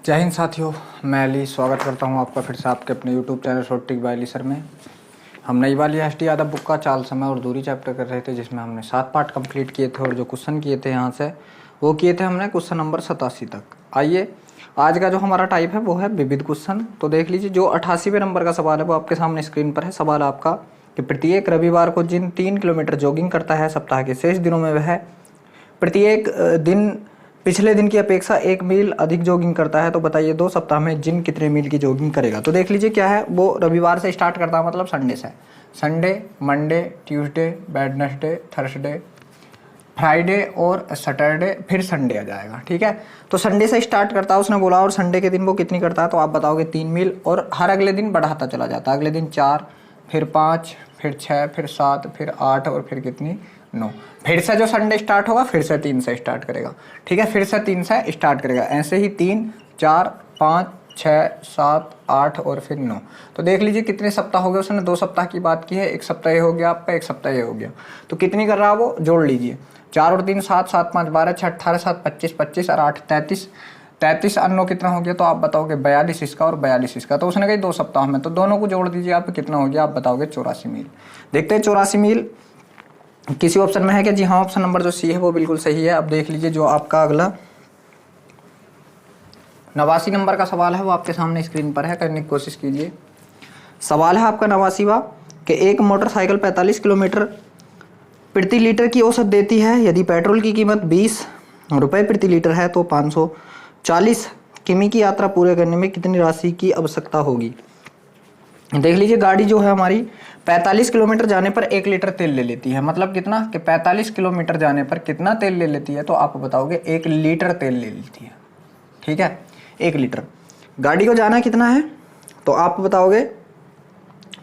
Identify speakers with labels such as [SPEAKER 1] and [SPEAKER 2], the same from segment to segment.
[SPEAKER 1] जय हिंद साथियों, मैं अली स्वागत करता हूं आपका फिर से आपके अपने YouTube channel short trick bye Ali sir में। हम नई वाली एस.टी. यादव बुक का चाल, समय और दूरी चैप्टर कर रहे थे, जिसमें हमने 7 पार्ट कंप्लीट किए थे और जो क्वेश्चन किए थे यहाँ से वो किए थे हमने क्वेश्चन नंबर 87 तक। आइए, आज का जो हमारा टाइप है वो है विविध क्वेश्चन। तो देख लीजिए, जो 88वें नंबर का सवाल है वो आपके सामने स्क्रीन पर है। सवाल आपका कि प्रत्येक रविवार को जिन 3 किलोमीटर जॉगिंग करता है, सप्ताह के शेष दिनों में वह प्रत्येक दिन पिछले दिन की अपेक्षा 1 मील अधिक जॉगिंग करता है, तो बताइए 2 सप्ताह में जिन कितने मील की जॉगिंग करेगा। तो देख लीजिए क्या है, वो रविवार से स्टार्ट करता है, मतलब संडे से। Sunday, Monday, Tuesday, Wednesday, Thursday, Friday और सैटरडे, फिर संडे आ जाएगा। ठीक है, तो संडे से स्टार्ट करता है उसने बोला, और संडे के दिन वो कितनी करता है, तो आप बताओगे 3 मील, और हर अगले दिन बढ़ाता चला जाता है। अगले दिन 4, फिर 5, फिर 6, फिर 7, फिर 8 और फिर कितनी 9। फिर से जो संडे स्टार्ट होगा फिर से 3 से स्टार्ट करेगा। ठीक है, फिर से 3 से स्टार्ट करेगा। ऐसे ही 3, 4, 5, 6, 7, 8 और फिर 9। तो देख लीजिए कितने सप्ताह हो गए। उसने 2 सप्ताह की बात की है। 1 सप्ताह ये हो गया आपका, 1 सप्ताह ये हो गया। तो कितनी कर रहा है वो, जोड़ लीजिए। 4 और 3 7, 7 5 12, 6 18, 7 25, 25 और 8 33, 33 और 9 कितना हो गया, तो आप बताओगे 42 इसका और 42 इसका। तो उसने कही 2 सप्ताह में, तो दोनों को जोड़ दीजिए आप, कितना हो गया, आप बताओगे 84 मील। देखते हैं 84 मील किसी ऑप्शन में है क्या? जी हाँ, ऑप्शन नंबर जो सी है वो बिल्कुल सही है। अब देख लीजिए, जो आपका अगला 89 नंबर का सवाल है वो आपके सामने स्क्रीन पर है, करने की कोशिश कीजिए। सवाल है आपका 89वां कि एक मोटरसाइकिल 45 किलोमीटर प्रति लीटर की औसत देती है। यदि पेट्रोल की कीमत 20 रुपये प्रति लीटर है तो 540 किमी की यात्रा पूरे करने में कितनी राशि की आवश्यकता होगी। देख लीजिए, गाड़ी जो है हमारी 45 किलोमीटर जाने पर 1 लीटर तेल ले लेती है। मतलब कितना कि 45 किलोमीटर जाने पर कितना तेल ले लेती है, तो आप बताओगे 1 लीटर तेल ले लेती है। ठीक है, 1 लीटर। गाड़ी को जाना कितना है, तो आप बताओगे,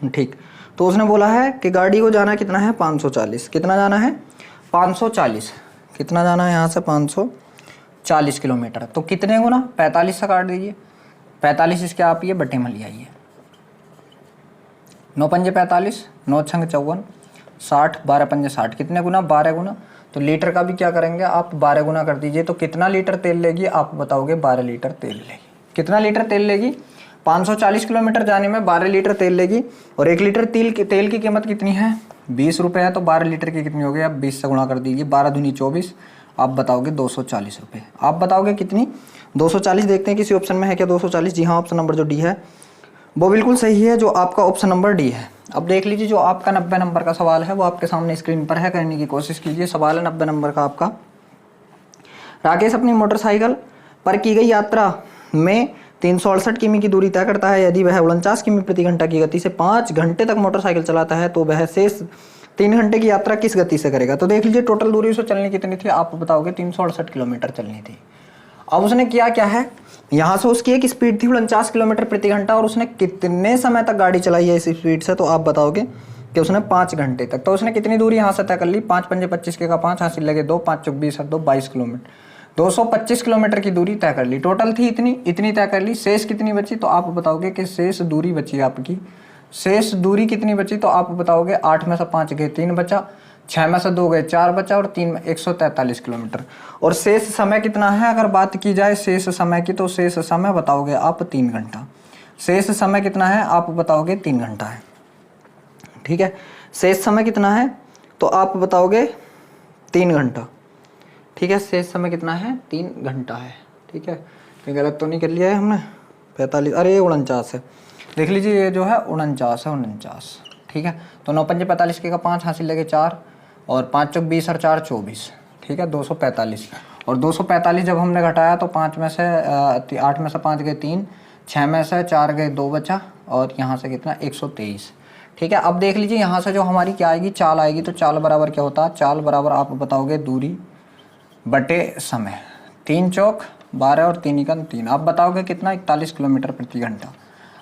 [SPEAKER 1] ठीक, तो उसने बोला है कि गाड़ी को जाना कितना है, 540। कितना जाना है, 540। कितना जाना है यहाँ से, 540 किलोमीटर। तो कितने गुना, 45 से काट दीजिए। 45 इसके आप ये बटे में ले आइए। 9 पंजे 45, 9 छंग 54, 60, 12 पंजे 60। कितने गुना, 12 गुना। तो लीटर का भी क्या करेंगे आप, 12 गुना कर दीजिए। तो कितना लीटर तेल लेगी, आप बताओगे 12 लीटर तेल लेगी। कितना लीटर तेल लेगी, 540 किलोमीटर जाने में 12 लीटर तेल लेगी। और 1 लीटर तेल की कीमत कितनी है, 20 रुपये है। तो 12 लीटर की कितनी हो गई, आप 20 से गुणा कर दीजिए। 12 दूनी 24, आप बताओगे 240 रुपये। आप बताओगे कितनी, 240। देखते हैं किसी ऑप्शन में है क्या 240। जी हाँ, ऑप्शन नंबर जो डी है वो बिल्कुल सही है, जो आपका ऑप्शन नंबर डी है। अब देख लीजिए, जो आपका 90 नंबर का सवाल है वो आपके सामने स्क्रीन पर है, करने की कोशिश कीजिए। सवाल है 90 नंबर का आपका। राकेश अपनी मोटरसाइकिल पर की गई यात्रा में 368 किमी की दूरी तय करता है। यदि वह 49 किमी प्रति घंटा की गति से 5 घंटे तक मोटरसाइकिल चलाता है तो वह शेष 3 घंटे की यात्रा किस गति से करेगा। तो देख लीजिए, टोटल दूरी उसको चलनी कितनी थी, आप बताओगे 368 किलोमीटर चलनी थी। अब उसने किया क्या है, यहाँ से उसकी एक स्पीड थी 49 किलोमीटर प्रति घंटा, और उसने कितने समय तक गाड़ी चलाई है इस स्पीड से, तो आप बताओगे कि उसने 5 घंटे तक। तो उसने कितनी दूरी यहाँ से तय कर ली, 5 पंजे 25 के का 5 हासिल लगे 2, 5 चौक 20 और 2 22 किलोमीटर, 225 किलोमीटर की दूरी तय कर ली। टोटल थी इतनी तय कर ली। शेष कितनी बची, तो आप बताओगे कि शेष दूरी बची आपकी, शेष दूरी कितनी बची, तो आप बताओगे 8 में से 5 गए 3 बचा, 6 में से 2 गए 4 बचा, और 3 में 143 किलोमीटर। और शेष समय कितना है, अगर बात की जाए शेष समय की, तो शेष समय बताओगे आप 3 घंटा। शेष समय कितना है, आप बताओगे 3 घंटा है। ठीक है, शेष समय कितना है, तो आप बताओगे 3 घंटा। ठीक है, शेष समय कितना है, 3 घंटा है। ठीक है, कहीं गलत तो नहीं कर लिया है हमने, 45, अरे 49 है। देख लीजिए, ये जो है 49 है, 49। ठीक है, तो 9 पंजे 45 के का 5 हासिल लगे 4, और 5 चौक 20 और 4 24। ठीक है, 245। और 245 जब हमने घटाया तो 5 में से 8 में से 5 गए 3, 6 में से 4 गए 2 बचा, और यहाँ से कितना 123। ठीक है, अब देख लीजिए, यहाँ से जो हमारी क्या आएगी, चाल आएगी। तो चाल बराबर क्या होता है, चाल बराबर आप बताओगे दूरी बटे समय। 3 चौक 12 और 3 एकम 3। आप बताओगे कितना, 41 किलोमीटर प्रति घंटा।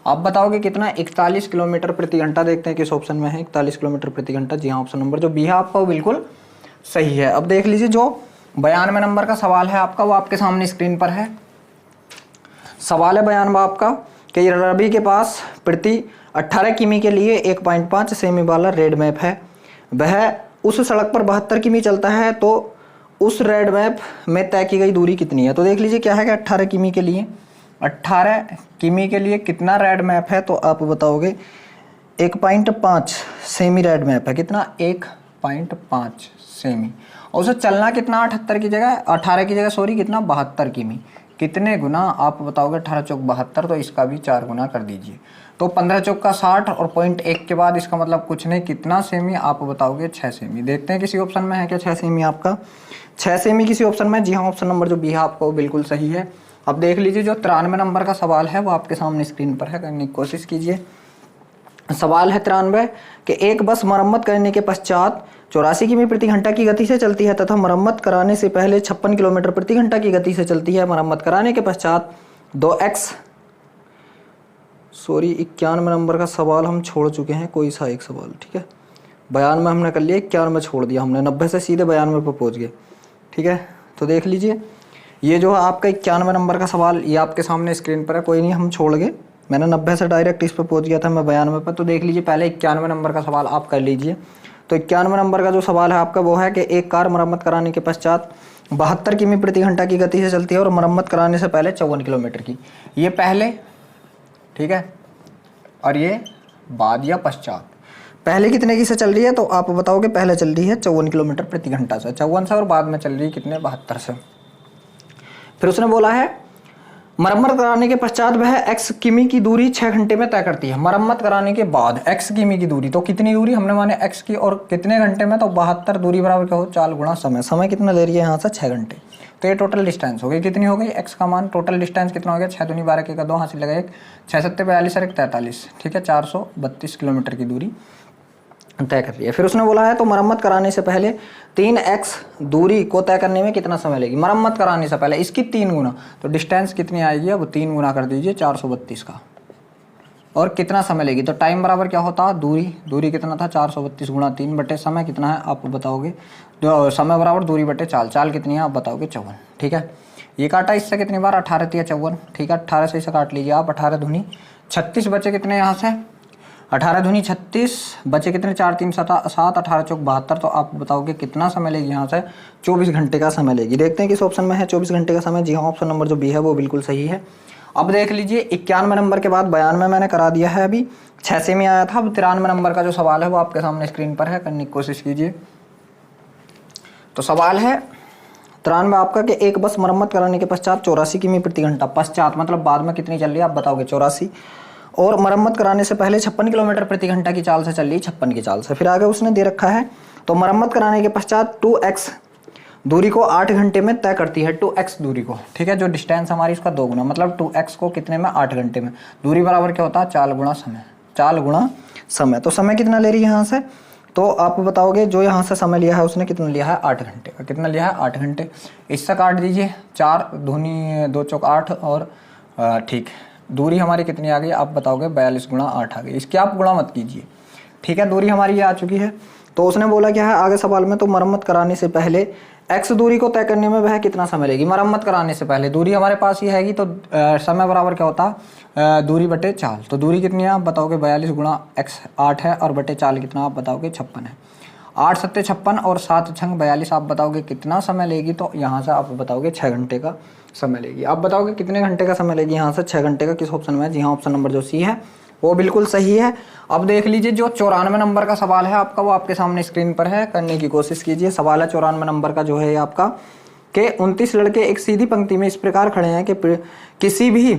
[SPEAKER 1] आप बताओगे कितना, 41 किलोमीटर प्रति घंटा। देखते हैं किस ऑप्शन में है 41 किलोमीटर प्रति घंटा। जी हाँ, ऑप्शन नंबर जो बी है आपका वो बिल्कुल सही है। अब देख लीजिए, जो 92 नंबर का सवाल है आपका वो आपके सामने स्क्रीन पर है। सवाल है 92 आपका कि रवि के पास प्रति 18 किमी के लिए 1.5 सेमी वाला रेड मैप है। वह उस सड़क पर 72 किमी चलता है, तो उस रेड मैप में तय की गई दूरी कितनी है। तो देख लीजिए क्या है कि 18 किमी के लिए 18 किमी के लिए कितना रेड मैप है, तो आप बताओगे 1.5 सेमी रेड मैप है। कितना? 1.5 सेमी। और उसे चलना कितना? 78 की जगह 18 की जगह सॉरी कितना? 72 किमी। कितने गुना? आप बताओगे 18 चौक 72, तो इसका भी 4 गुना कर दीजिए। तो 15 चौक का 60 और 0.1 के बाद इसका मतलब कुछ नहीं, कितना सेमी? आप बताओगे 6 सेमी। देखते हैं किसी ऑप्शन में है क्या 6 सेमी आपका? 6 सेमी किसी ऑप्शन में? जी हाँ, ऑप्शन नंबर जो बी है आपका वो बिल्कुल सही है। अब देख लीजिए जो 93 नंबर का सवाल है वो आपके सामने स्क्रीन पर है, करने की कोशिश कीजिए। सवाल है 93 कि एक बस मरम्मत करने के पश्चात 84 किमी प्रति घंटा की गति से चलती है तथा मरम्मत कराने से पहले 56 किलोमीटर प्रति घंटा की गति से चलती है। मरम्मत कराने के पश्चात 91 नंबर का सवाल हम छोड़ चुके हैं, कोई सा एक सवाल, ठीक है। 92 में हमने कर लिया, 91 में छोड़ दिया हमने, 90 से सीधे 92 पर पहुंच गए, ठीक है। तो देख लीजिए ये जो है आपका 91 नंबर का सवाल, ये आपके सामने स्क्रीन पर है, कोई नहीं हम छोड़ गए। मैंने 90 से डायरेक्ट इस पर पहुंच गया था मैं 92 पर। तो देख लीजिए पहले 91 नंबर का सवाल आप कर लीजिए। तो 91 नंबर का जो सवाल है आपका वो है कि एक कार मरम्मत कराने के पश्चात 72 किमी प्रति घंटा की गति से चलती है और मरम्मत कराने से पहले 54 किलोमीटर की। ये पहले, ठीक है, और ये बाद या पश्चात। पहले कितने की से चल रही है, तो आप बताओगे पहले चल रही है 54 किलोमीटर प्रति घंटा से, 54 से, और बाद में चल रही है कितने? 72 से। फिर उसने बोला है मरम्मत कराने के पश्चात वह x किमी की दूरी 6 घंटे में तय करती है। मरम्मत कराने के बाद x किमी की दूरी, तो कितनी दूरी हमने माने x की, और कितने घंटे में? तो 72 दूरी बराबर क्या हो? 4 गुणा समय। समय कितना ले रही है यहाँ से? 6 घंटे। तो ये टोटल डिस्टेंस हो गई, कितनी हो गई? x का मान, टोटल डिस्टेंस कितना हो गया? 6 दूनी 12 के 2 हासिल लगा 1, 6 7 42 और 1 43, ठीक है, 432 किलोमीटर की दूरी तय कर रही है। फिर उसने बोला है तो मरम्मत कराने से पहले 3x दूरी को तय करने में कितना समय लेगी? मरम्मत कराने से पहले इसकी 3 गुना, तो डिस्टेंस कितनी आएगी? अब 3 गुना कर दीजिए 432 का, और कितना समय लेगी? तो टाइम बराबर क्या होता? दूरी कितना था? 432 गुणा 3 बटे समय कितना है आप बताओगे? जो समय बराबर दूरी बटे चाल, चाल कितनी है आप बताओगे? 54, ठीक है। ये काटा इससे कितनी बार? 18 तिया 54, ठीक है, 18 से इसे काट लीजिए आप, 18 दूनी 36 बचे कितने यहाँ से? 18 दूनी 36 बचे कितने? 4 3 7, 18 चौक 72, तो आप बताओगे कितना समय लेगी यहाँ से? 24 घंटे का समय लेगी। देखते हैं किस ऑप्शन में है 24 घंटे का समय। जी हाँ, ऑप्शन नंबर जो बी है वो बिल्कुल सही है। अब देख लीजिए 91 नंबर के बाद 92 मैंने करा दिया है, अभी 6 से में आया था। अब 93 नंबर का जो सवाल है वो आपके सामने स्क्रीन पर है, करने की कोशिश कीजिए। तो सवाल है 93 आपका कि एक बस मरम्मत कराने के पश्चात 84 किमी प्रति घंटा, पश्चात मतलब बाद में कितनी चल रही है आप बताओगे? 84, और मरम्मत कराने से पहले 56 किलोमीटर प्रति घंटा की चाल से चल रही, 56 की चाल से। फिर आगे उसने दे रखा है तो मरम्मत कराने के पश्चात 2x दूरी को 8 घंटे में तय करती है, 2x दूरी को, ठीक है, जो डिस्टेंस हमारी उसका 2 गुना, मतलब 2x को कितने में? 8 घंटे में। दूरी बराबर क्या होता है? 4 गुणा समय, 4 गुणा समय। तो समय कितना ले रही है यहाँ से? तो आप बताओगे जो यहाँ से समय लिया है उसने कितना लिया है? 8 घंटे का। कितना लिया है? 8 घंटे। इससे काट दीजिए, 4 दूनी 2 चौक 8, और ठीक, दूरी हमारी कितनी आ गई आप बताओगे? 42 गुणा 8 आ गई। इसकी आप गुणा मत कीजिए, ठीक है, दूरी हमारी ये आ चुकी है। तो उसने बोला क्या है आगे सवाल में, तो मरम्मत कराने से पहले x दूरी को तय करने में वह कितना समय लेगी? मरम्मत कराने से पहले दूरी हमारे पास ये हैगी, तो समय बराबर क्या होता? दूरी बटे चाल। तो दूरी कितनी है आप बताओगे? 42 गुणा x 8 है, और बटे चाल कितना आप बताओगे? 56 है। 8 7 56 और 7 छंग 42, आप बताओगे कितना समय लेगी? तो यहाँ से आप बताओगे 6 घंटे का समय लेगी। आप बताओगे कितने घंटे का समय लेगी यहाँ से? 6 घंटे का। किस ऑप्शन में है? जी हाँ, ऑप्शन नंबर जो सी है वो बिल्कुल सही है। अब देख लीजिए जो 94 नंबर का सवाल है आपका वो आपके सामने स्क्रीन पर है, करने की कोशिश कीजिए। सवाल है 94 नंबर का जो है आपका कि 29 लड़के एक सीधी पंक्ति में इस प्रकार खड़े हैं कि किसी भी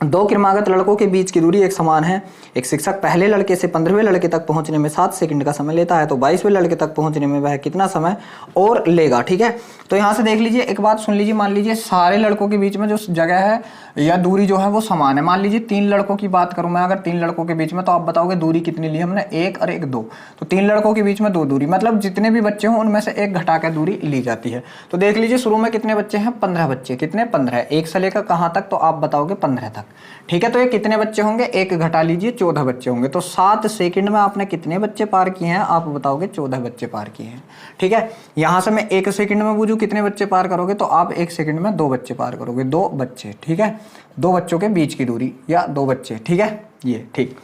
[SPEAKER 1] 2 क्रमागत लड़कों के बीच की दूरी एक समान है। एक शिक्षक पहले लड़के से 15वें लड़के तक पहुंचने में 7 सेकंड का समय लेता है, तो 22वें लड़के तक पहुंचने में वह कितना समय और लेगा, ठीक है। तो यहाँ से देख लीजिए, एक बात सुन लीजिए, मान लीजिए सारे लड़कों के बीच में जो जगह है या दूरी जो है वो समान है। मान लीजिए 3 लड़कों की बात करूं मैं, अगर 3 लड़कों के बीच में, तो आप बताओगे दूरी कितनी ली हमने? 1 और 1 2, तो 3 लड़कों के बीच में 2 दूरी, मतलब जितने भी बच्चे हों उनमें से 1 घटा कर दूरी ली जाती है। तो देख लीजिए शुरू में कितने बच्चे हैं? 15 बच्चे। कितने? 15। 1 से लेकर कहाँ तक? तो आप बताओगे 15 तक, ठीक है। तो ये कितने बच्चे होंगे? 1 घटा लीजिए, 14 बच्चे होंगे। तो 7 सेकंड में आपने कितने बच्चे पार किए हैं? आप बताओगे 14 बच्चे पार किए हैं, ठीक है। यहां से मैं 1 सेकंड में पूछूं कितने बच्चे पार करोगे, तो आप 1 सेकंड में 2 बच्चे पार करोगे, 2 बच्चे, ठीक है। 2 बच्चों के बीच की दूरी या 2 बच्चे, ठीक है, ये ठीक।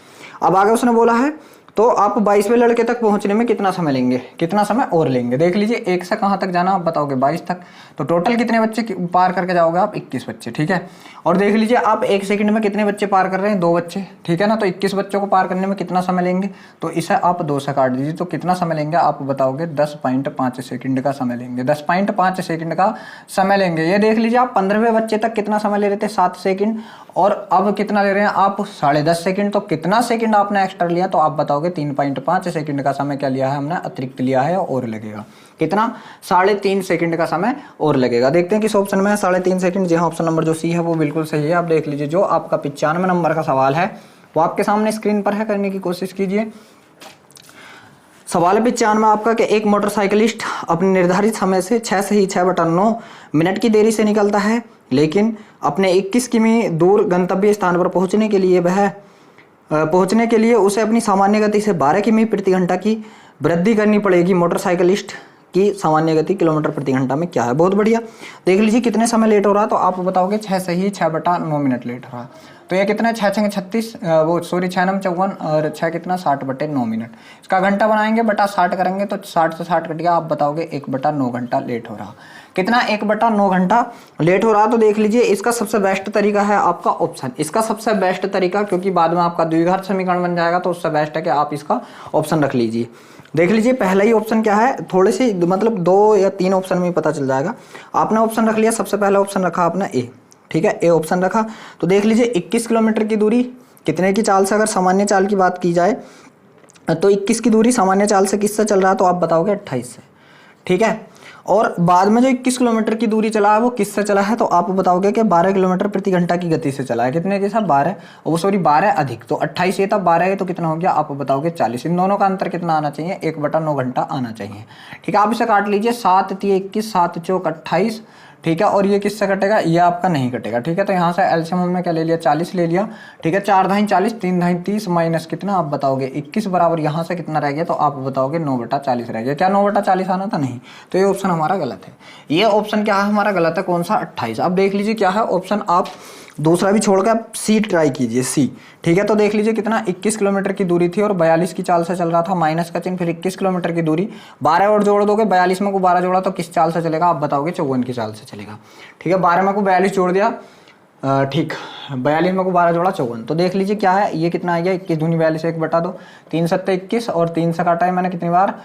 [SPEAKER 1] अब आगे उसने बोला है तो आप 22वें लड़के तक पहुंचने में कितना समय लेंगे, कितना समय और लेंगे। देख लीजिए 1 से कहाँ तक जाना आप बताओगे 22 तक, तो टोटल कितने बच्चे पार करके जाओगे आप 21 बच्चे, ठीक है। और देख लीजिए आप 1 सेकंड में कितने बच्चे पार कर रहे हैं, 2 बच्चे, ठीक है ना। तो 21 बच्चों को पार करने में कितना समय लेंगे, तो इसे आप 2 से काट दीजिए, तो कितना समय लेंगे आप बताओगे 10.5 सेकंड का समय लेंगे, 10.5 सेकंड का समय लेंगे। ये देख लीजिए आप 15वें बच्चे तक कितना समय ले रहे थे 7 सेकंड, और अब कितना ले रहे हैं आप 10.5 सेकंड। तो कितना सेकंड आपने एक्स्ट्रा लिया, तो आप बताओगे 3.5 सेकंड का समय क्या लिया है हमने, अतिरिक्त लिया है और लगेगा कितना, 3.5 सेकंड का समय और लगेगा। देखते हैं किस ऑप्शन में है 3.5 सेकंड। जी हाँ, ऑप्शन नंबर जो सी है वो बिल्कुल सही है। आप देख लीजिए जो आपका 95 नंबर का सवाल है वो आपके सामने स्क्रीन पर है, करने की कोशिश कीजिए। सवाल 95 आपका कि एक मोटरसाइकिलिस्ट अपने निर्धारित समय से 6 से ही 6/9 मिनट की देरी से निकलता है, लेकिन अपने 21 किमी दूर गंतव्य स्थान पर पहुंचने के लिए उसे अपनी सामान्य गति से 12 किमी प्रति घंटा की वृद्धि करनी पड़ेगी। मोटरसाइकिलिस्ट की सामान्य गति किलोमीटर प्रति घंटा में क्या है। बहुत बढ़िया। देख लीजिए कितने समय लेट हो रहा है, तो आप बताओगे 6 से ही 6/9 मिनट लेट हो रहा है। तो ये कितना है, 6 6 36 6 9 54 और 6 कितना 60/9 मिनट। इसका घंटा बनाएंगे बटा 60 करेंगे, तो 60 से 60 कट गया, आप बताओगे 1/9 घंटा लेट हो रहा। कितना 1/9 घंटा लेट हो रहा। तो देख लीजिए इसका सबसे बेस्ट तरीका है आपका ऑप्शन, इसका सबसे बेस्ट तरीका, क्योंकि बाद में आपका द्विघात समीकरण बन जाएगा, तो उससे बेस्ट है कि आप इसका ऑप्शन रख लीजिए। देख लीजिए पहला ही ऑप्शन क्या है, थोड़े से मतलब 2 या 3 ऑप्शन में पता चल जाएगा। आपने ऑप्शन रख लिया, सबसे पहला ऑप्शन रखा आपने ए, ठीक है, ए ऑप्शन रखा। तो देख लीजिए 21 किलोमीटर की दूरी कितने की चाल से, अगर सामान्य चाल की बात की जाए तो 21 की दूरी सामान्य चाल से किससे चल रहा है, तो आप बताओगे 28 से, ठीक है। और बाद में जो 21 किलोमीटर की दूरी चला है वो किससे चला है, तो आप बताओगे कि 12 किलोमीटर प्रति घंटा की गति से चला है। कितने के साथ 12, वो सॉरी 12 अधिक, तो 28 ये था, 12 है तो कितना हो गया, आप बताओगे 40। इन दोनों का अंतर कितना आना चाहिए, 1/9 घंटा आना चाहिए, ठीक है। आप इसे काट लीजिए, 7 3 21, 7 चौक 28, ठीक है। और ये किससे कटेगा, ये आपका नहीं कटेगा, ठीक है। तो यहाँ से एलसीएम हमने क्या ले लिया, 40 ले लिया, ठीक है। 4 धाई 40, 3 धाई 30 माइनस कितना आप बताओगे 21 बराबर यहाँ से कितना रह गया, तो आप बताओगे 9/40 रह गया। क्या 9/40 आना था, नहीं, तो ये ऑप्शन हमारा गलत है। ये ऑप्शन क्या है हमारा गलत है, कौन सा 28। अब देख लीजिए क्या है ऑप्शन, आप दूसरा भी छोड़कर आप सी ट्राई कीजिए, सी, ठीक है। तो देख लीजिए कितना 21 किलोमीटर की दूरी थी और 42 की चाल से चल रहा था, माइनस का चिन्ह, फिर 21 किलोमीटर की दूरी 12 और जोड़ दोगे, 42 में को 12 जोड़ा तो किस चाल से चलेगा, आप बताओगे 54 की चाल से चलेगा, ठीक है। 12 में को 42 जोड़ दिया, ठीक, 42 में को 12 जोड़ा 54। तो देख लीजिए क्या है, ये कितना आ गया 21 दूनी 42, 1/2, 3 7 21 और 3 से काटा है मैंने कितनी बार,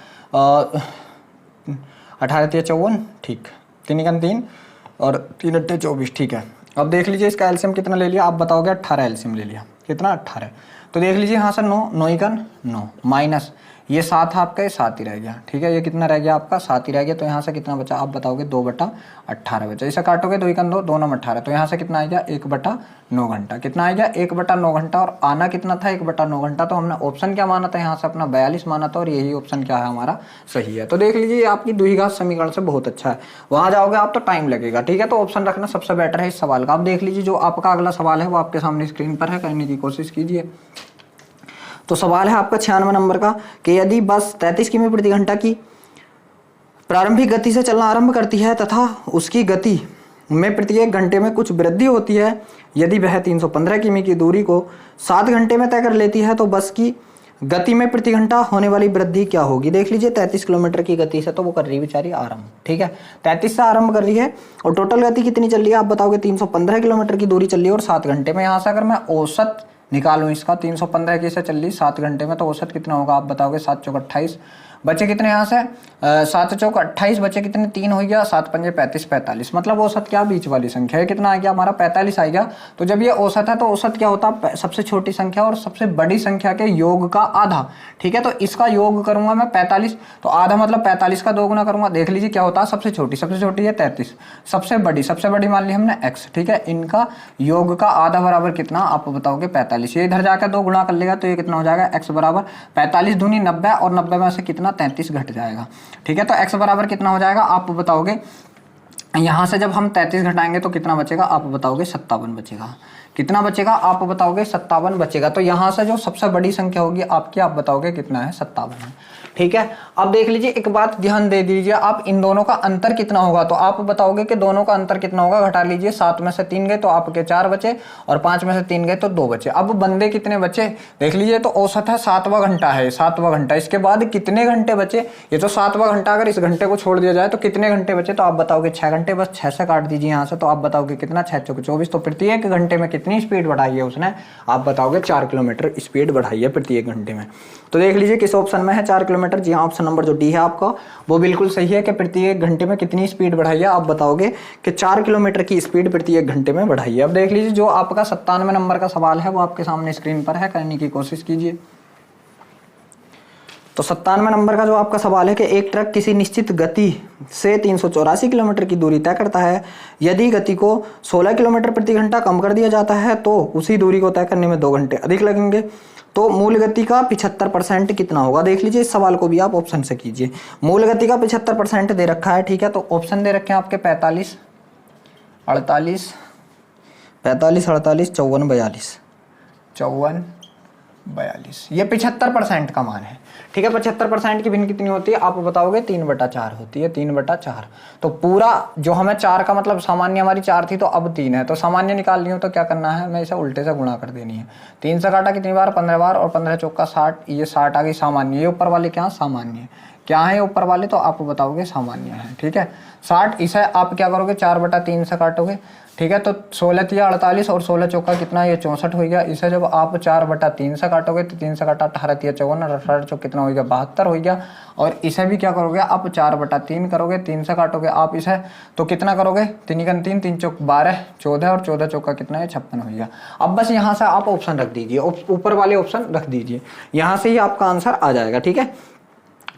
[SPEAKER 1] 18 3 54, ठीक, 3 3 और 3 8 24, ठीक है। अब देख लीजिए इसका एलसीएम कितना ले लिया, आप बताओगे 18 एलसीएम ले लिया, कितना 18। तो देख लीजिए यहाँ से 9 9 का 9 माइनस ये 7 आपका, ये 7 ही रह गया, ठीक है। ये कितना रह गया आपका 7 ही रह गया, तो यहाँ से कितना बचा, आप बताओगे 2/18 बचा। इसे काटोगे 2 2 2 9 18, तो यहाँ से कितना आएगा 1/9 घंटा, कितना आएगा 1/9 घंटा। और आना कितना था 1/9 घंटा, तो हमने ऑप्शन क्या माना था यहाँ से अपना 42 माना था, और यही ऑप्शन क्या है हमारा सही है। तो देख लीजिए आपकी द्विघात समीकरण से बहुत अच्छा है, वहां जाओगे आप तो टाइम लगेगा, ठीक है। तो ऑप्शन रखना सबसे बेटर है इस सवाल का। आप देख लीजिए जो आपका अगला सवाल है वो आपके सामने स्क्रीन पर है, करने की कोशिश कीजिए। तो सवाल है आपका 96 नंबर का कि यदि बस 33 किमी प्रति घंटा की प्रारंभिक गति से चलना आरंभ करती है तथा उसकी गति में प्रत्येक घंटे में कुछ वृद्धि होती है, यदि वह 315 किमी की दूरी को 7 घंटे में तय कर लेती है, तो बस की गति में प्रति घंटा होने वाली वृद्धि क्या होगी। देख लीजिए 33 किलोमीटर की गति से तो वो कर रही है बेचारी आरंभ, ठीक है, 33 से आरंभ कर रही है और टोटल गति कितनी चल रही है, आप बताओगे 315 किलोमीटर की दूरी चल रही है और 7 घंटे में। यहाँ से अगर मैं औसत निकालूं इसका, 315 की से चल रही 7 घंटे में, तो औसत कितना होगा, आप बताओगे 7 चौक 28, बचे कितने यहाँ से 7 चौक 28, बचे कितने 3 हो गया, 7 पंजे 35 45, मतलब औसत क्या बीच वाली संख्या है, कितना आ गया हमारा 45 आ गया। तो जब ये औसत है तो औसत क्या होता है, सबसे छोटी संख्या और सबसे बड़ी संख्या के योग का आधा, ठीक है। तो इसका योग करूंगा मैं 45, तो आधा मतलब 45 का 2 गुना करूंगा। देख लीजिए क्या होता है, सबसे छोटी है 33, सबसे बड़ी मान ली हमने x, ठीक है। इनका योग का आधा बराबर कितना, आप बताओगे 45। ये इधर जाकर 2 गुणा कर लेगा तो ये कितना हो जाएगा, x बराबर 45 दूनी 90 और 90 में से कितना 33 घट जाएगा, ठीक है। तो x बराबर कितना हो जाएगा, आप बताओगे यहां से जब हम 33 घटाएंगे तो कितना बचेगा, आप बताओगे 57 बचेगा। कितना बचेगा, आप बताओगे 57 बचेगा। तो यहां से जो सबसे बड़ी संख्या होगी आपकी, आप बताओगे कितना है, 57 है, ठीक है। अब देख लीजिए, एक बात ध्यान दे दीजिए, आप इन दोनों का अंतर कितना होगा, तो आप बताओगे कि दोनों का अंतर कितना होगा। घटा लीजिए, 7 में से 3 गए तो आपके 4 बचे, और 5 में से 3 गए तो 2 बचे। अब बंदे कितने बचे देख लीजिए, तो औसत है 7वां घंटा है, 7वां घंटा। इसके बाद कितने घंटे बचे, ये तो 7वां घंटा, अगर इस घंटे को छोड़ दिया जाए तो कितने घंटे बचे, तो आप बताओगे 6 घंटे। बस 6 से काट दीजिए यहाँ से, तो आप बताओगे कितना, 6 चौके 24। तो प्रत्येक घंटे में कितनी स्पीड बढ़ाई है उसने, आप बताओगे 4 किलोमीटर स्पीड बढ़ाई है प्रत्येक घंटे में। तो देख लीजिए किस ऑप्शन में है 4 किलोमीटर। जी हाँ, ऑप्शन नंबर जो डी है आपका वो बिल्कुल सही है कि प्रत्येक घंटे में कितनी स्पीड बढ़ाई है, आप बताओगे कि 4 किलोमीटर की स्पीड प्रत्येक घंटे में बढ़ाई है। अब देख लीजिए, जो आपका 97 नंबर का सवाल है वो आपके सामने स्क्रीन पर है, करने की कोशिश कीजिए। तो 97 नंबर का जो आपका सवाल है कि एक ट्रक किसी निश्चित गति से 384 किलोमीटर की दूरी तय करता है। यदि गति को 16 किलोमीटर प्रति घंटा कम कर दिया जाता है तो उसी दूरी को तय करने में 2 घंटे अधिक लगेंगे। तो मूल गति का 75% कितना होगा। देख लीजिए, इस सवाल को भी आप ऑप्शन से कीजिए। मूल गति का 75% दे रखा है, ठीक है। तो ऑप्शन दे रखे हैं आपके 45, 48, 45, 48, 54, 42, 54, 42, ये 75% का मान है, ठीक है। 75% की भिन्न कितनी होती है, आप बताओगे 3/4 होती है, 3/4। तो पूरा जो हमें 4 का मतलब सामान्य हमारी 4 थी तो अब 3 है, तो सामान्य निकालनी हो तो क्या करना है, हमें इसे उल्टे से गुणा कर देनी है। 3 से काटा कितनी बार, 15 बार, और 15 चौका 60, ये 60 आ गई सामान्य। ये ऊपर वाले क्या सामान्य है, क्या है ऊपर वाले, तो आप बताओगे सामान्य है, ठीक है। 60, इसे आप क्या करोगे 4/3 से काटोगे, ठीक है। तो 16 तिया 48 और 16 चौका कितना, ये 64 हो गया। इसे जब आप 4/3 से काटोगे तो 3 से काटा 18 तिया 54, और 18 चौक कितना हो गया 72 हो गया। और इसे भी क्या करोगे आप 4/3 करोगे, 3 से काटोगे आप इसे तो कितना करोगे, 3 3, 3 चौक 12, 14, और 14 चौका कितना है 56 हो गया। अब बस यहाँ से आप ऑप्शन रख दीजिए, ऊपर वाले ऑप्शन रख दीजिए, यहाँ से ही आपका आंसर आ जाएगा, ठीक है।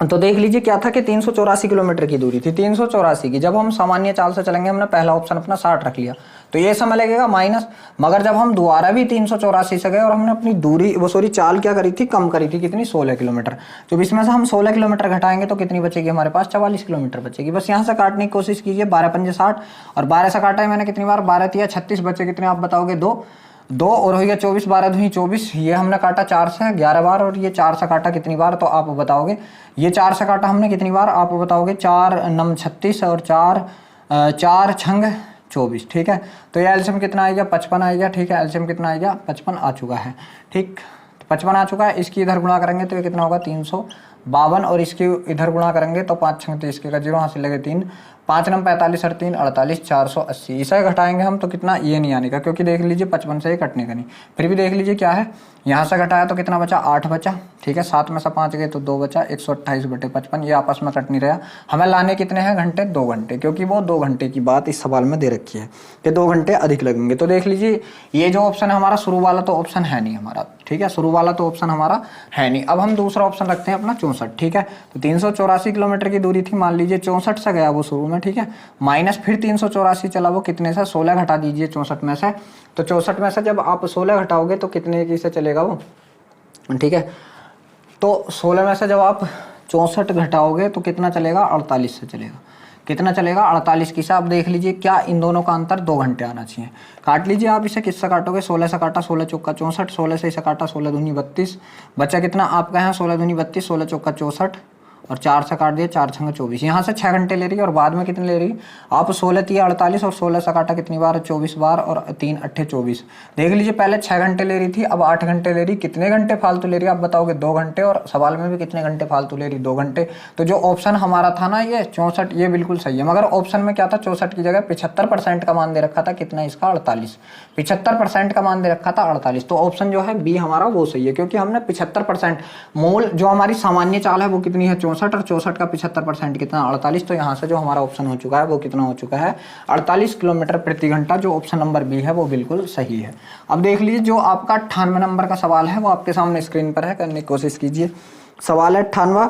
[SPEAKER 1] तो देख लीजिए क्या था कि 384 किलोमीटर की दूरी थी, 384 की। जब हम सामान्य चाल से चलेंगे, हमने पहला ऑप्शन अपना 60 रख लिया तो ये समय लगेगा माइनस। मगर जब हम दोबारा भी 384 से गए और हमने अपनी दूरी चाल क्या करी थी, कम करी थी, कितनी 16 किलोमीटर। जब इसमें से हम 16 किलोमीटर घटाएंगे तो कितनी बचेगी हमारे पास, 44 किलोमीटर बचेगी। बस यहाँ से काटने की कोशिश कीजिए, 12 पंजे 60, और 12 से काटा है मैंने कितनी बार, 12 तिया 36, बचे कितने आप बताओगे 2 और हो गया 24, 12 दूनी 24, ये हमने काटा 4 से 11 बार, और ये 4 से काटा कितनी बार, तो आप बताओगे ये 4 से काटा हमने कितनी बार, आप बताओगे 4 9 36, और 4 छंग 24, ठीक है। तो ये एलसीएम कितना आएगा, 55 आएगा, ठीक है। एलसीएम कितना आएगा, 55 आ चुका है, ठीक, 55 आ चुका है। इसकी इधर गुणा करेंगे तो ये कितना होगा 352, और इसकी इधर गुणा करेंगे तो 5 छंग 30 का 0 हासिल लगे 3, 5 9 45 और 3 48, 480। इसे घटाएंगे हम तो कितना, ये नहीं आने का, क्योंकि देख लीजिए 55 से ही कटने का नहीं। फिर भी देख लीजिए क्या है, यहाँ से घटाया तो कितना बचा, 8 बचा, ठीक है। 7 में से 5 गए तो 2 बचा, 128/55। ये आपस में कट नहीं रहा। हमें लाने कितने हैं घंटे, 2 घंटे, क्योंकि वो 2 घंटे की बात इस सवाल में दे रखी है कि 2 घंटे अधिक लगेंगे। तो देख लीजिए, ये जो ऑप्शन है हमारा शुरू वाला तो ऑप्शन है नहीं हमारा, ठीक है। शुरू वाला तो ऑप्शन हमारा है नहीं। अब हम दूसरा ऑप्शन रखते हैं अपना 64, ठीक है। तो 384 किलोमीटर की दूरी थी, मान लीजिए 64 से गया वो शुरू में, ठीक है। माइनस फिर 384 चला, वो कितने से, 16 घटा दीजिए 64 में से। तो 64 में से जब आप 16 घटाओगे तो कितने की से चलेगा वो, ठीक है। तो 16 में से जब आप 64 घटाओगे तो कितना चलेगा, 48 से चलेगा। कितना चलेगा, 48 की से। आप देख लीजिए क्या इन दोनों का अंतर 2 घंटे आना चाहिए। काट लीजिए आप इसे, किससे काटोगे, 16 से काटा, 16 चौका 64, 16 से इसे काटा, 16 दूनी 32, बचा कितना आपका है 16 दूनी 32, 16 चौका 64, और 4 से काट दिया, 4 छंग 24। यहाँ से 6 घंटे ले रही है, और बाद में कितने ले रही आप, 16 तिया 48, और 16 से काटा कितनी बार, 24 बार, और 3 8 24। देख लीजिए पहले 6 घंटे ले रही थी, अब 8 घंटे ले रही। कितने घंटे फालतू ले रही है आप बताओगे, 2 घंटे, और सवाल में भी कितने घंटे फालतू ले रही, 2 घंटे। तो जो ऑप्शन हमारा था ना ये 64, ये बिल्कुल सही है। मगर ऑप्शन में क्या था, 64 की जगह 75% का मान दे रखा था, कितना इसका 48, 75% का मान दे रखा था 48। तो ऑप्शन जो है बी हमारा वो सही है, क्योंकि हमने 75% मूल जो हमारी सामान्य चाल है वो कितनी है 64, और 64 का 75% कितना 48। तो यहाँ से जो हमारा ऑप्शन हो चुका है वो कितना हो चुका है 48 किलोमीटर प्रति घंटा। जो ऑप्शन नंबर बी है वो बिल्कुल सही है। अब देख लीजिए जो आपका 98 नंबर का सवाल है वो आपके सामने स्क्रीन पर है, करने की कोशिश कीजिए। सवाल है 98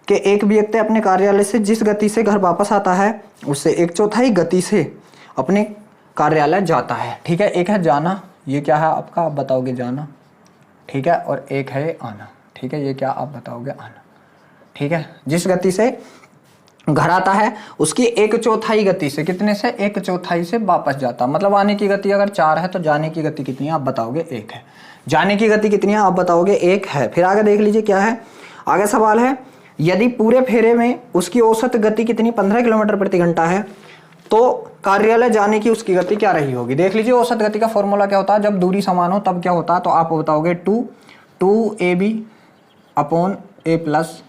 [SPEAKER 1] कि एक व्यक्ति अपने कार्यालय से जिस गति से घर वापस आता है उससे 1/4 गति से अपने कार्यालय जाता है, ठीक है। एक है जाना, ये क्या है आपका, आप बताओगे जाना, ठीक है। और एक है आना, ठीक है। ये क्या आप बताओगे, आना, ठीक है। जिस गति से घर आता है उसकी 1/4 गति से, कितने से, 1/4 से वापस जाता। मतलब आने की गति अगर 4 है तो जाने की गति कितनी है आप बताओगे 1 है। जाने की गति कितनी है आप बताओगे 1 है। फिर आगे देख लीजिए क्या है, आगे सवाल है यदि पूरे फेरे में उसकी औसत गति कितनी 15 किलोमीटर प्रति घंटा है तो कार्यालय जाने की उसकी गति क्या रही होगी। देख लीजिए औसत गति का फॉर्मूला क्या होता है, जब दूरी समान हो तब क्या होता है, तो आप बताओगे 2ab upon a plus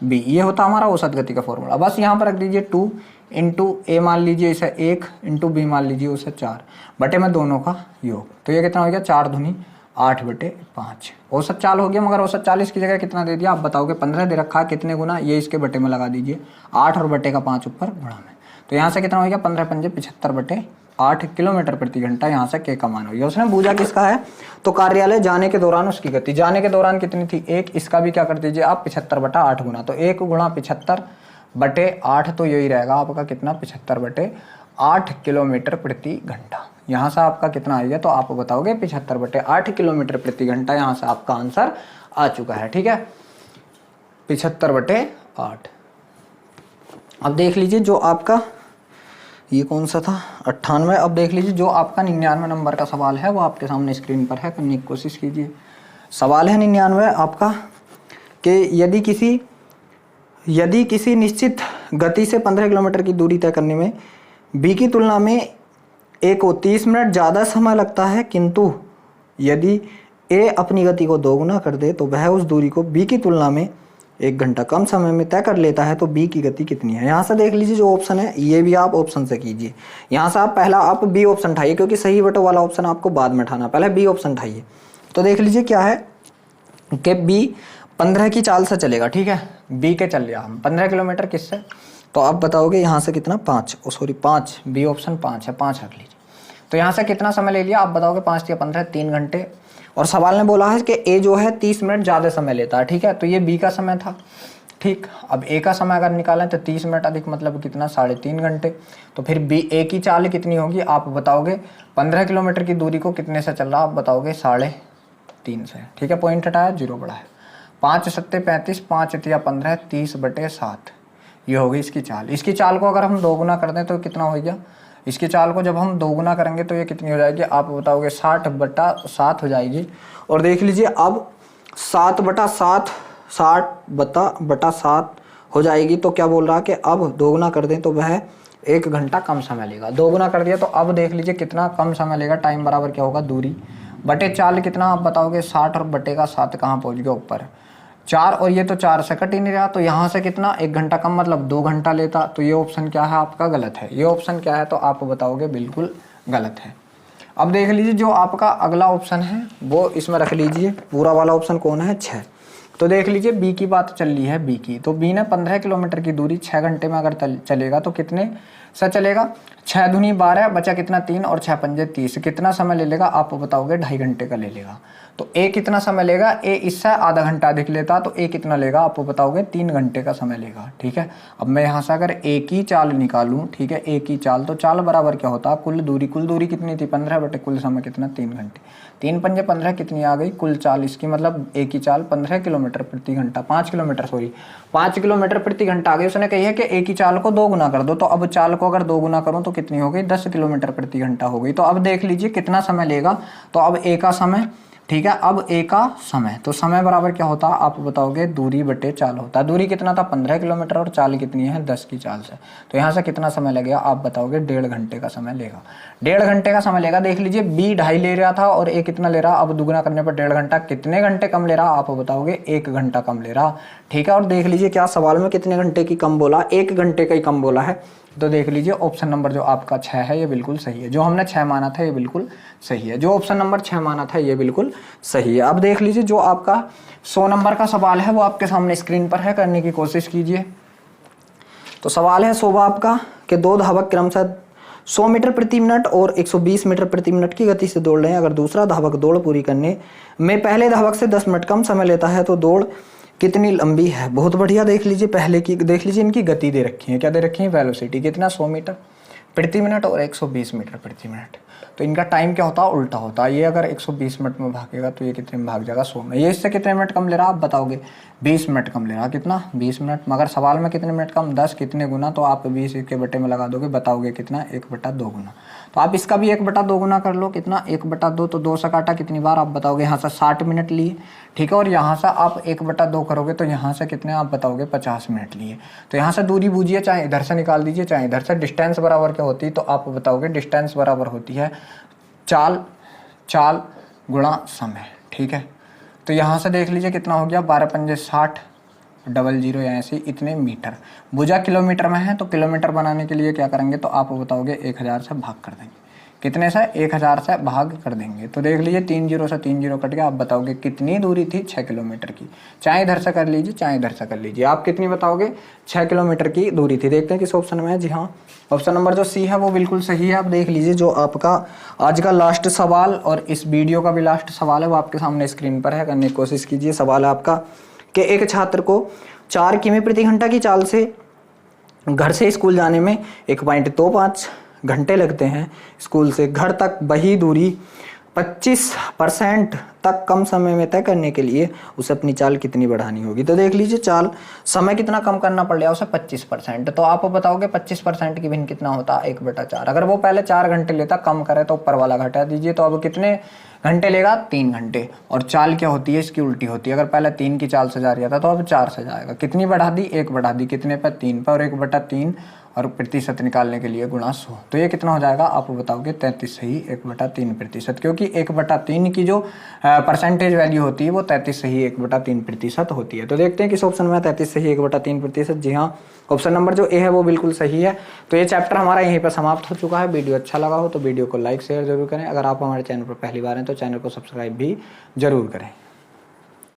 [SPEAKER 1] b, ये होता है हमारा औसत गति का फॉर्मूला। बस यहाँ पर रख दीजिए 2 इंटू ए मान लीजिए इसे 1 इंटू बी मान लीजिए उसे 4 बटे में दोनों का योग, तो ये कितना हो गया 4 दूनी 8/5। औसत 4 हो गया, मगर औसत 40 की जगह कितना दे दिया आप बताओगे, 15 दे रखा है, कितने गुना, ये इसके बटे में लगा दीजिए 8 और बटे का 5 ऊपर गुणा में, तो यहाँ से कितना हो गया 15 पंजे 75/8 किलोमीटर प्रति घंटा। यहाँ से के का मान हो गया। उसने पूछा किसका है, तो कार्यालय जाने के दौरान उसकी गति, जाने के दौरान कितनी थी 1, इसका भी क्या कर दीजिए आप 75/8 गुना, तो 1 गुणा 75/8 तो यही रहेगा आपका कितना 75/8 किलोमीटर प्रति घंटा। यहाँ से आपका कितना आएगा, तो आप बताओगे 75/8 किलोमीटर प्रति घंटा। यहाँ से आपका आंसर आ चुका है, ठीक है 75/8। अब देख लीजिए जो आपका ये कौन सा था 98। अब देख लीजिए जो आपका 99 नंबर का सवाल है वो आपके सामने स्क्रीन पर है, करने की कोशिश कीजिए। सवाल है 99 आपका कि यदि किसी निश्चित गति से 15 किलोमीटर की दूरी तय करने में बी की तुलना में ए को 30 मिनट ज़्यादा समय लगता है, किंतु यदि ए अपनी गति को दोगुना कर दे तो वह उस दूरी को बी की तुलना में 1 घंटा कम समय में तय कर लेता है, तो बी की गति कितनी है। यहाँ से देख लीजिए जो ऑप्शन है ये भी आप ऑप्शन से कीजिए। यहाँ से आप पहला आप बी ऑप्शन उठाइए, क्योंकि सही बटो वाला ऑप्शन आपको बाद में उठाना, पहले बी ऑप्शन उठाइए। तो देख लीजिए क्या है कि बी 15 की चाल से चलेगा, ठीक है बी के चल लिया हम 15 किलोमीटर किससे, तो आप बताओगे यहाँ से कितना 5 बी ऑप्शन 5 है, 5 रख लीजिए। तो यहाँ से कितना समय ले लिया आप बताओगे 5 या 15 3 घंटे। और सवाल ने बोला है कि ए जो है 30 मिनट ज़्यादा समय लेता है, ठीक है तो ये बी का समय था, ठीक। अब ए का समय अगर निकालें तो 30 मिनट अधिक मतलब कितना 3.5 घंटे। तो फिर बी ए की चाल कितनी होगी आप बताओगे, 15 किलोमीटर की दूरी को कितने से चल रहा आप बताओगे 3.5 से, ठीक है पॉइंट हटाया 0 बढ़ाया, 5 सत्ते 35 5 तिया 15 30/7 ये होगी इसकी चाल। इसकी चाल को अगर हम दोगुना कर दें तो कितना हो गया, इसकी चाल को जब हम दोगुना करेंगे तो ये कितनी हो जाएगी आप बताओगे 60/7 हो जाएगी। और देख लीजिए अब 7/7 60/7 हो जाएगी, तो क्या बोल रहा है कि अब दोगुना कर दें तो वह 1 घंटा कम समय लेगा। दोगुना कर दिया तो अब देख लीजिए कितना कम समय लेगा, टाइम बराबर क्या होगा दूरी बटे चाल कितना आप बताओगे 60 और बटे का 7 कहाँ पहुँच गया ऊपर 4, और ये तो 4 से कट ही नहीं रहा, तो यहाँ से कितना 1 घंटा कम मतलब 2 घंटा लेता। तो ये ऑप्शन क्या है आपका गलत है, ये ऑप्शन क्या है तो आप बताओगे बिल्कुल गलत है। अब देख लीजिए जो आपका अगला ऑप्शन है वो इसमें रख लीजिए, पूरा वाला ऑप्शन कौन है 6। तो देख लीजिए बी की बात चल रही है बी की, तो बी ने 15 किलोमीटर की दूरी 6 घंटे में अगर चलेगा तो कितने से चलेगा, 6 दूनी 12 बचा कितना 3 और 6 पंजे 30, कितना समय ले लेगा आप बताओगे 2.5 घंटे का ले लेगा। तो ए कितना समय लेगा, ए इससे आधा घंटा अधिक लेता तो ए कितना लेगा आप बताओगे 3 घंटे का समय लेगा, ठीक है। अब मैं यहाँ से अगर ए की चाल निकालूं, ठीक है ए की चाल, तो चाल बराबर क्या होता कुल दूरी कितनी थी 15 बटे कुल समय कितना 3 घंटे, 3 पंजे 15 कितनी आ गई कुल चाल इसकी, मतलब ए की चाल 15 किलोमीटर प्रति घंटा 5 किलोमीटर प्रति घंटा आ गई। उसने कही है कि ए की चाल को 2 गुना कर दो, तो अब चाल को अगर 2 गुना करूँ तो कितनी हो गई 10 किलोमीटर प्रति घंटा हो गई। तो अब देख लीजिए कितना समय लेगा, तो अब ए का समय, ठीक है अब ए का समय, तो समय बराबर क्या होता है आप बताओगे दूरी बटे चाल होता है। दूरी कितना था 15 किलोमीटर और चाल कितनी है 10 की चाल से, तो यहाँ से कितना समय लगेगा आप बताओगे 1.5 घंटे का समय लेगा, 1.5 घंटे का समय लेगा। देख लीजिए बी 2.5 ले रहा था और ए कितना ले रहा, अब दुगुना करने पर 1.5 घंटा, कितने घंटे कम ले रहा आप बताओगे 1 घंटा कम ले रहा, ठीक है। और देख लीजिए क्या सवाल में कितने घंटे की कम बोला, 1 घंटे का ही कम बोला है। तो देख लीजिए ऑप्शन नंबर जो आपका 6 है ये बिल्कुल सही है, जो हमने 6 माना था ये बिल्कुल सही है, जो ऑप्शन नंबर 6 माना था ये बिल्कुल सही है। अब देख लीजिए जो आपका 100 नंबर का सवाल है वो आपके सामने स्क्रीन पर है, करने की कोशिश कीजिए। तो सवाल है 100 आपका कि 2 धावक क्रमशः 100 मीटर प्रति मिनट और 120 मीटर प्रति मिनट की गति से दौड़ रहे हैं। अगर दूसरा धावक दौड़ पूरी करने में पहले धावक से 10 मिनट कम समय लेता है तो दौड़ कितनी लंबी है। बहुत बढ़िया, देख लीजिए पहले की, देख लीजिए इनकी गति दे रखी है, क्या दे रखी है वेलोसिटी कितना 100 मीटर प्रति मिनट और 120 मीटर प्रति मिनट। तो इनका टाइम क्या होता है उल्टा होता है, ये अगर 120 मिनट में भागेगा तो ये कितने में भाग जाएगा 100 में। ये इससे कितने मिनट कम ले रहा आप बताओगे 20 मिनट कम ले रहा, कितना 20 मिनट, मगर सवाल में कितने मिनट कम 10, कितने गुना, तो आप 20 के बटे में लगा दोगे बताओगे कितना 1/2 गुना। तो आप इसका भी 1/2 गुना कर लो, कितना 1/2, तो 2 से काटा कितनी बार आप बताओगे, यहाँ से 60 मिनट लिए, ठीक है। और यहाँ से आप 1/2 करोगे तो यहाँ से कितने आप बताओगे 50 मिनट लिए। तो यहाँ से दूरी बूझिए, चाहे इधर से निकाल दीजिए चाहे इधर से। डिस्टेंस बराबर क्या होती है, तो आप बताओगे डिस्टेंस बराबर होती है चाल गुणा समय, ठीक है। तो यहाँ से देख लीजिए कितना हो गया, 12 पंजे 60, 00 यहाँ से इतने मीटर। भुजा किलोमीटर में है तो किलोमीटर बनाने के लिए क्या करेंगे, तो आप बताओगे 1000 से भाग कर देंगे। कितने से, 1000 से भाग कर देंगे। तो देख लीजिए 3 0 से 3 0 कट गया। आप बताओगे कितनी दूरी थी, 6 किलोमीटर की। चाहे इधर से कर लीजिए चाहे इधर से कर लीजिए, आप कितनी बताओगे, 6 किलोमीटर की दूरी थी। देखते हैं किस ऑप्शन में है। जी हाँ, ऑप्शन नंबर जो सी है वो बिल्कुल सही है। आप देख लीजिए जो आपका आज का लास्ट सवाल और इस वीडियो का भी लास्ट सवाल है वो आपके सामने स्क्रीन पर है, करने की कोशिश कीजिए। सवाल है आपका कि एक छात्र को 4 किमी प्रति घंटा की चाल से घर से स्कूल जाने में 1.25 घंटे लगते हैं। स्कूल से घर तक वही दूरी 25% तक कम समय में तय करने के लिए उसे अपनी चाल कितनी बढ़ानी होगी। तो देख लीजिए चाल समय कितना कम करना पड़ जाए उसे 25%। तो आप बताओगे 25% की भिन्न कितना होता है, 1/4। अगर वो पहले 4 घंटे लेता, कम करे तो ऊपर वाला घटा दीजिए। तो अब कितने घंटे लेगा, 3 घंटे। और चाल क्या होती है, इसकी उल्टी होती है। अगर पहले 3 की चाल से जा रहा था तो अब 4 से जाएगा। कितनी बढ़ा दी, 1 बढ़ा दी। कितने पर, 3 पर। और 1/3 और प्रतिशत निकालने के लिए गुणा 100। तो ये कितना हो जाएगा, आप बताओगे 33 सही 1/3%। क्योंकि 1/3 की जो परसेंटेज वैल्यू होती है वो 33 सही 1/3% होती है। तो देखते हैं किस ऑप्शन में 33 सही 1/3%। जी हाँ, ऑप्शन नंबर जो ए है वो बिल्कुल सही है। तो ये चैप्टर हमारा यहीं पर समाप्त हो चुका है। वीडियो अच्छा लगा हो तो वीडियो को लाइक शेयर जरूर करें। अगर आप हमारे चैनल पर पहली बार हैं तो चैनल को सब्सक्राइब भी जरूर करें।